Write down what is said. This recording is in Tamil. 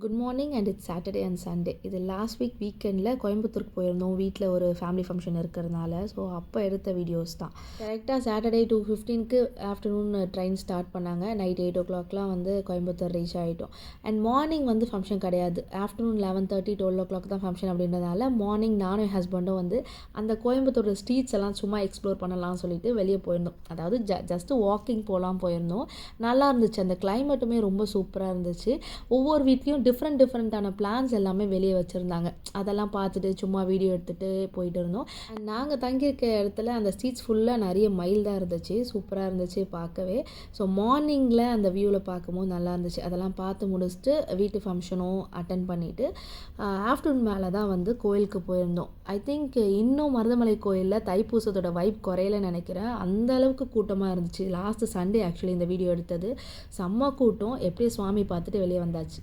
Good morning and it's Saturday and Sunday. இது லாஸ்ட் வீக்கெண்டில் கோயம்புத்தூருக்கு போயிருந்தோம். வீட்டில் ஒரு ஃபேமிலி ஃபங்க்ஷன் இருக்கிறதுனால. ஸோ அப்போ எடுத்த வீடியோஸ் தான். கரெக்டாக சாட்டர்டே 2:15க்கு ஆஃப்டர்நூன் ட்ரெயின் ஸ்டார்ட் பண்ணாங்க. நைட் 8 o'clockலாம் வந்து கோயம்புத்தூர் ரீச் ஆகிட்டோம். அண்ட் மார்னிங் வந்து ஃபங்க்ஷன் கிடையாது. ஆஃப்டர்நூன் 11:30 12 o'clock தான் ஃபங்க்ஷன் அப்படின்றதுனால மார்னிங் நானும் என் ஹஸ்பண்டும் வந்து அந்த கோயம்புத்தூர் ஸ்ட்ரீட்ஸ் எல்லாம் சும்மா எக்ஸ்ப்ளோர் பண்ணலாம்னு சொல்லிட்டு வெளியே போயிருந்தோம். அதாவது ஜஸ்ட்டு வாக்கிங் போகலாம் போயிருந்தோம். நல்லா இருந்துச்சு. அந்த கிளைமேட்டுமே ரொம்ப சூப்பராக இருந்துச்சு. ஒவ்வொரு வீட்லேயும் டிஃப்ரெண்ட்டான பிளான்ஸ் எல்லாமே வெளியே வச்சுருந்தாங்க. அதெல்லாம் பார்த்துட்டு சும்மா வீடியோ எடுத்துகிட்டு போயிட்டு இருந்தோம். அண்ட் நாங்கள் தங்கியிருக்க இடத்துல அந்த ஸ்ட்ரீட்ஸ் ஃபுல்லாக நிறைய மயில் தான் இருந்துச்சு. சூப்பராக இருந்துச்சு பார்க்கவே. ஸோ மார்னிங்கில் அந்த வியூவில் பார்க்கும்போது நல்லா இருந்துச்சு. அதெல்லாம் பார்த்து முடிச்சுட்டு வீட்டு ஃபங்க்ஷனும் அட்டன் பண்ணிவிட்டு ஆஃப்டர்நூன் மேலே தான் வந்து கோயிலுக்கு போயிருந்தோம். ஐ திங்க் இன்னும் மருதமலை கோயிலில் தைப்பூசத்தோட வைப் குறையலன்னு நினைக்கிறேன். அந்த அளவுக்கு கூட்டமாக இருந்துச்சு. லாஸ்ட்டு சண்டே ஆக்சுவலி இந்த வீடியோ எடுத்தது. செம்ம கூட்டம். எப்படியும் சுவாமி பார்த்துட்டு வெளியே வந்தாச்சு.